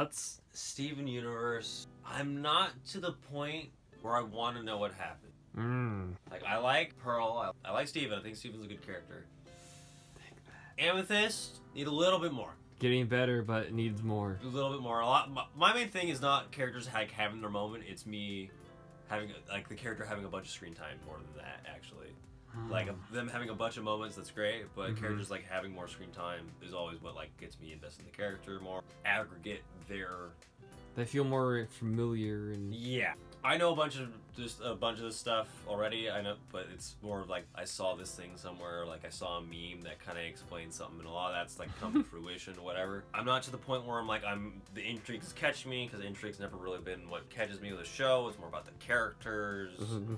thoughts? Steven Universe, I'm not to the point where I want to know what happened. Like, I like Pearl, I like Steven, I think Steven's a good character. Amethyst, need a little bit more. Getting better, but it needs more. A little bit more. A lot. My main thing is not characters having their moment, it's me having, like, the character having a bunch of screen time more than that, actually. Like, them having a bunch of moments, that's great, but characters, like, having more screen time is always what, like, gets me invested in the character more. Aggregate They feel more familiar and... Yeah. I know a bunch of this stuff already, I know, but it's more of, like, I saw this thing somewhere, like, I saw a meme that kind of explains something, and a lot of that's, like, come to fruition or whatever. I'm not to the point where I'm, like, the intrigues catch me, because intrigue's never really been what catches me with the show. It's more about the characters,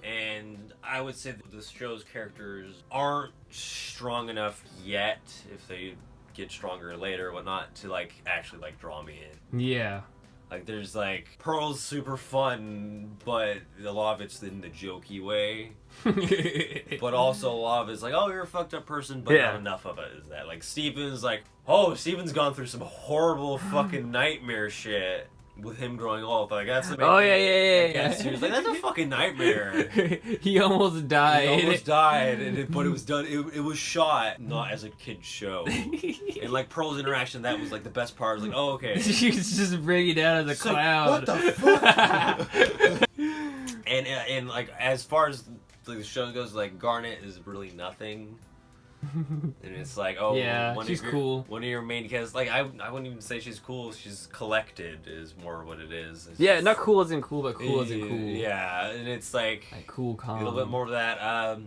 and I would say that the show's characters aren't strong enough yet, if they get stronger later or whatnot, to, like, actually, like, draw me in. Yeah. Like, there's, like, Pearl's super fun, but a lot of it's in the jokey way. But also a lot of it's like, oh, you're a fucked up person, but not enough of it is that. Like, Steven's like, oh, Steven's gone through some horrible fucking nightmare shit with him growing old. Like, that's the main thing. He was like, that's a fucking nightmare. He almost died. He almost died, but it was done. It was shot not as a kid's show. And, like, Pearl's interaction, that was, like, the best part. I was like, oh, okay. She's just bringing down as a cloud. Like, what the fuck? and like, as far as, like, the show goes, like, Garnet is really nothing. And it's like, oh, yeah, she's cool. One of your main cast, like, I wouldn't even say she's cool. She's collected is more what it is. It's yeah, not cool as in cool, but cool as in cool. Yeah, and it's like cool, calm. A little bit more of that.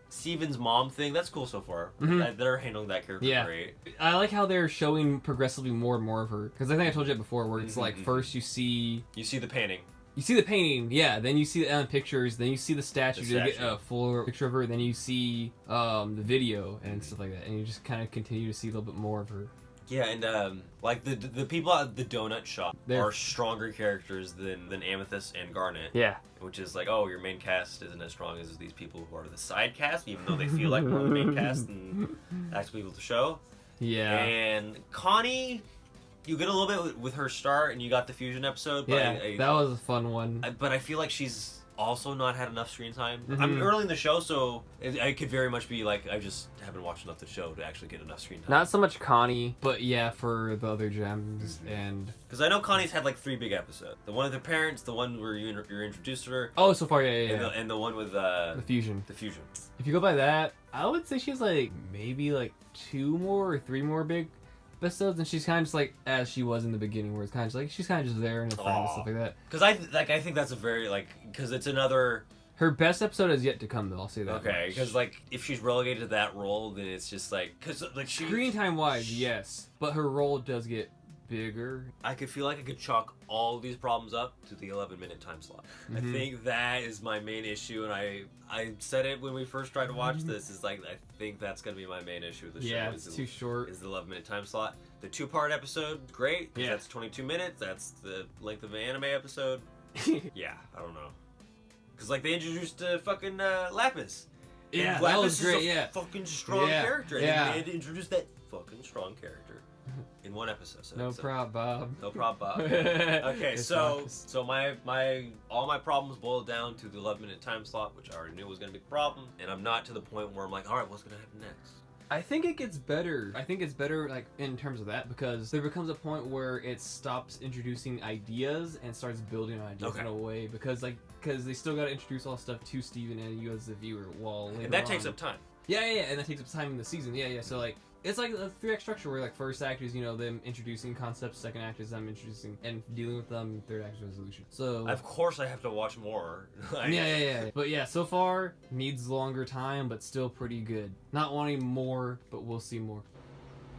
Steven's mom thing, that's cool so far. They're handling that character great. I like how they're showing progressively more and more of her, because I think I told you that before, where it's like first you see the painting. You see the painting, yeah. Then you see the pictures. Then you see the statue to get a full picture of her. Then you see the video and stuff like that. And you just kind of continue to see a little bit more of her. Yeah, and like the people at the donut shop are stronger characters than Amethyst and Garnet. Yeah. Which is like, oh, your main cast isn't as strong as these people who are the side cast, even though they feel like more the main cast than actually people to show. Yeah. And Connie, you get a little bit with her start, and you got the fusion episode. But that was a fun one. But I feel like she's also not had enough screen time. I'm early in the show, so it could very much be like I just haven't watched enough of the show to actually get enough screen time. Not so much Connie, but yeah, for the other gems and... Because I know Connie's had like 3 big episodes. The one with her parents, the one where you're introduced to her. Oh, so far, yeah. And the one with the fusion. The fusion. If you go by that, I would say she's like maybe like 2 more or 3 more big episodes, and she's kind of just like as she was in the beginning, where it's kind of just like she's kind of just there and a friend and stuff like that. Because I think that's a very because it's another. Her best episode is yet to come, though. I'll say that. Okay, because like if she's relegated to that role, then it's just like screen time wise, yes, but her role does get bigger. I could feel like I could chalk all these problems up to the 11-minute time slot. I think that is my main issue, and I said it when we first tried to watch this. Is like I think that's gonna be my main issue with the show. Yeah, it's too short. Is the 11-minute time slot. The 2-part episode, great. Yeah, that's 22 minutes. That's the length of an anime episode. Yeah, I don't know. Because like they introduced fucking Lapis. Yeah, and that Lapis was great. Is a fucking strong character. Yeah, and they introduced that fucking strong character in one episode. So no problem, Bob. No problem, Bob. Okay, so my all my problems boiled down to the 11-minute time slot, which I already knew was gonna be a problem, and I'm not to the point where I'm like, all right, what's gonna happen next? I think it gets better. I think it's better, like, in terms of that, because there becomes a point where it stops introducing ideas and starts building on ideas in a way, because they still got to introduce all stuff to Steven and you as the viewer while later and that takes up time. Yeah, and that takes up time in the season. Yeah. So, like, it's like a 3-act structure where, like, first act is, them introducing concepts, second act is them introducing and dealing with them, third act is resolution. So... Of course I have to watch more. Yeah. But yeah, so far, needs longer time, but still pretty good. Not wanting more, but we'll see more.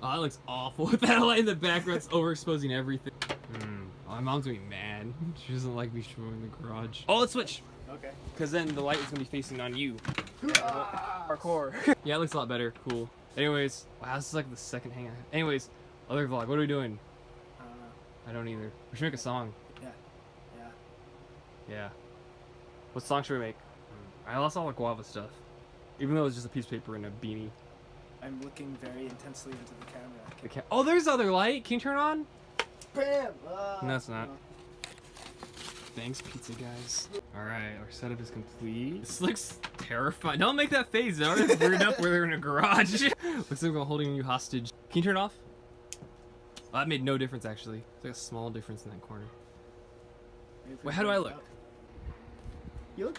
Oh, that looks awful with that light in the background. It's overexposing everything. My mom's gonna be mad. She doesn't like me showing the garage. Oh, let's switch. Okay. Because then the light is gonna be facing on you. Parkour. Yeah, it looks a lot better. Cool. Anyways, wow, this is like the second hangout. Anyways, other vlog. What are we doing? I don't know. I don't either. We should make a song. Yeah. What song should we make? I lost all the guava stuff. Even though it was just a piece of paper and a beanie. I'm looking very intensely into the camera. Oh, there's other light. Can you turn on? Bam! No, it's not. Thanks, pizza guys. Alright, our setup is complete. This looks terrifying. Don't make that face, though. It's weird enough where they're in a garage. Looks like we're holding you hostage. Can you turn it off? Oh, that made no difference, actually. It's like a small difference in that corner. Wait, how do I look? You look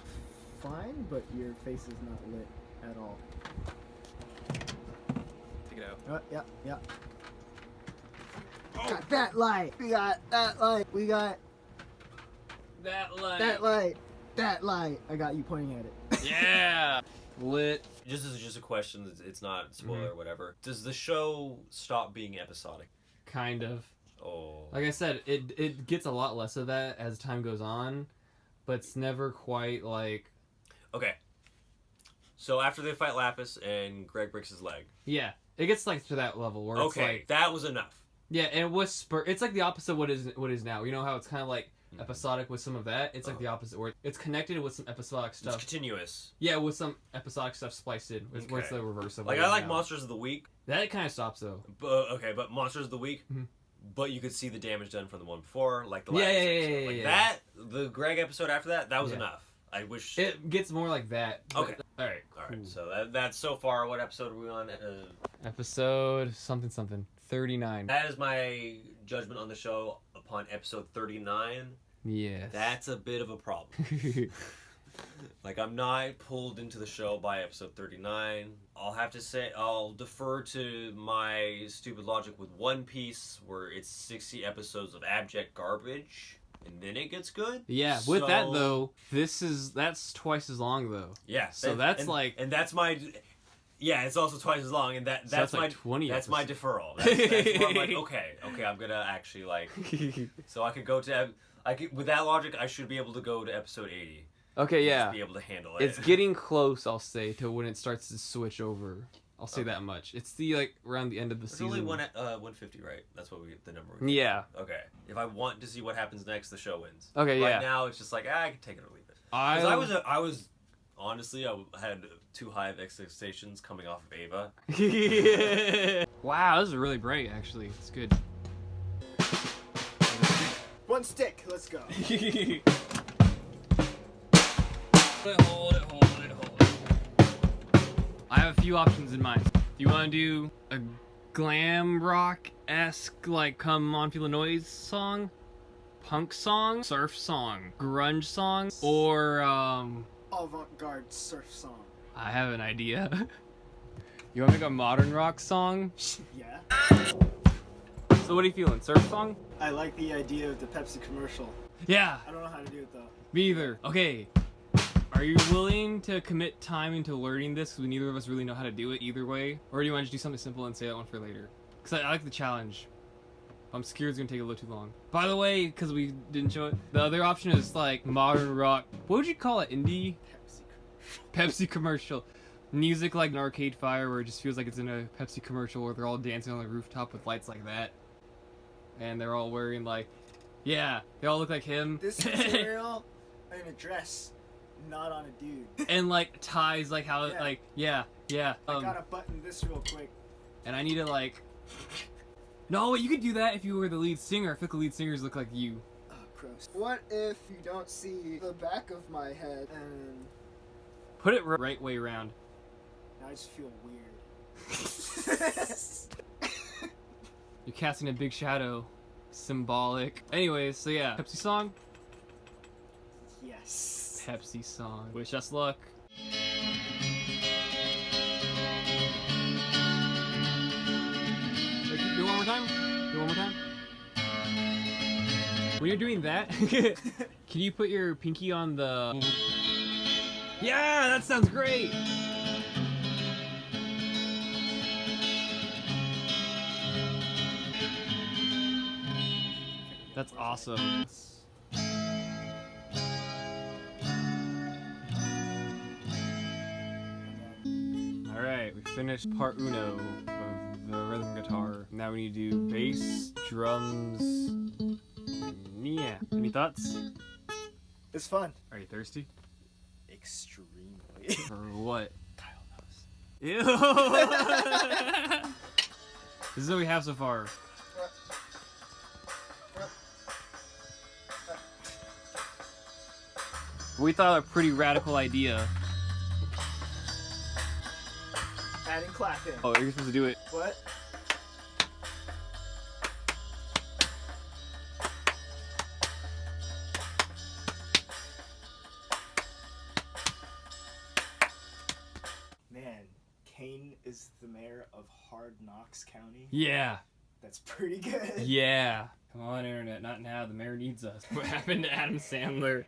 fine, but your face is not lit at all. Take it out. Yeah, yeah. Got that light. We got that light. We got That light. that light. That light. I got you pointing at it. Yeah! Lit. This is just a question. It's not a spoiler or whatever. Does the show stop being episodic? Kind of. Oh. Like I said, it gets a lot less of that as time goes on, but it's never quite like... Okay. So after they fight Lapis and Greg breaks his leg. Yeah, it gets like to that level where it's like... that was enough. Yeah, and it was it's like the opposite of what is now. You know how it's kind of like episodic with some of that? It's like the opposite, where it's connected with some episodic stuff. It's continuous. Yeah, with some episodic stuff spliced in, where it's the reverse of like what I like now. Monsters of the Week. That kind of stops though. But Monsters of the Week. Mhm. But you could see the damage done from the one before, like the Yeah, last yeah, episode. yeah, Like yeah. that, the Greg episode after that was Yeah. enough. I wish. It gets more like that. but- Okay. All right. Alright, so that's so far. What episode are we on? Episode something 39. That is my judgment on the show upon episode 39. Yes. That's a bit of a problem. Like, I'm not pulled into the show by episode 39. I'll have to say, I'll defer to my stupid logic with One Piece, where it's 60 episodes of abject garbage, and then it gets good. Yeah, with that So- though, that's twice as long though. Yeah. So that's and, like... And that's my... Yeah, it's also twice as long, and that's that's my... like 20 That's my episodes. deferral. That's where I'm like, okay, I'm gonna actually, like... So I could go to... with that logic, I should be able to go to episode 80. Okay, yeah. Just be able to handle it. It's getting close, I'll say, to when it starts to switch over. I'll say that much. It's like around the end of the There's season. only 150, right? That's what the number we Yeah. Okay. If I want to see what happens next, the show wins. Okay, right yeah. now, it's just like, I can take it or leave it. Because I was honestly, I had too high of expectations coming off of Ava. Wow, this is really bright, actually. It's good. One stick. Let's go. Hold it. I have a few options in mind. Do you want to do a glam rock-esque, like, Come On Feel the Noise song? Punk song? Surf song? Grunge song? Or, Avant-garde surf song. I have an idea. You want to make a modern rock song? Yeah. So what are you feeling? Surf song? I like the idea of the Pepsi commercial. Yeah, I don't know how to do it though. me either. Okay. Are you willing to commit time into learning this? Because neither of us really know how to do it either way. Or do you want to just do something simple and say that one for later? Because I like the challenge. I'm scared it's going to take a little too long. By the way, because we didn't show it, the other option is like modern rock. What would you call it? Indie? Pepsi commercial. Music like an Arcade Fire where it just feels like it's in a Pepsi commercial where they're all dancing on the rooftop with lights like that. And they're all wearing like... Yeah, they all look like him. This material in a dress, not on a dude. And like ties, like how Yeah. like yeah. I gotta button this real quick. And I need to like. No, you could do that if you were the lead singer. I feel like the lead singers look like you. Oh, gross. What if you don't see the back of my head and Put it right way around. I just feel weird? You're casting a big shadow. Symbolic. Anyways, so yeah, Pepsi song. Yes. Pepsi song. Wish us luck. Do it one more time. Do it one more time. When you're doing that, can you put your pinky on the... Yeah, that sounds great! That's awesome. Alright, we finished part uno of the rhythm guitar. Now we need to do bass, drums. Yeah. Any thoughts? It's fun. Are you thirsty? Extremely. For what? Kyle knows. Ew! This is what we have so far. We thought of a pretty radical idea. Adding clapping. Oh, you're supposed to do it. What? Man, Kane is the mayor of Hard Knocks County. Yeah. That's pretty good. Yeah. Come on, internet. Not now. The mayor needs us. What happened to Adam Sandler?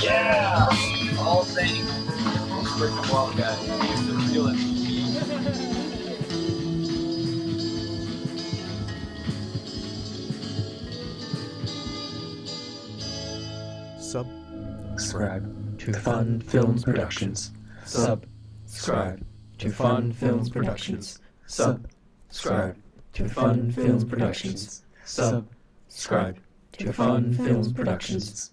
Yeah! All things. Freaking well, guys. Just feel it. Subscribe to Fun Films Productions. Subscribe to Fun Films Productions. Subscribe to Fun Films Productions. Subscribe to Fun Films Productions.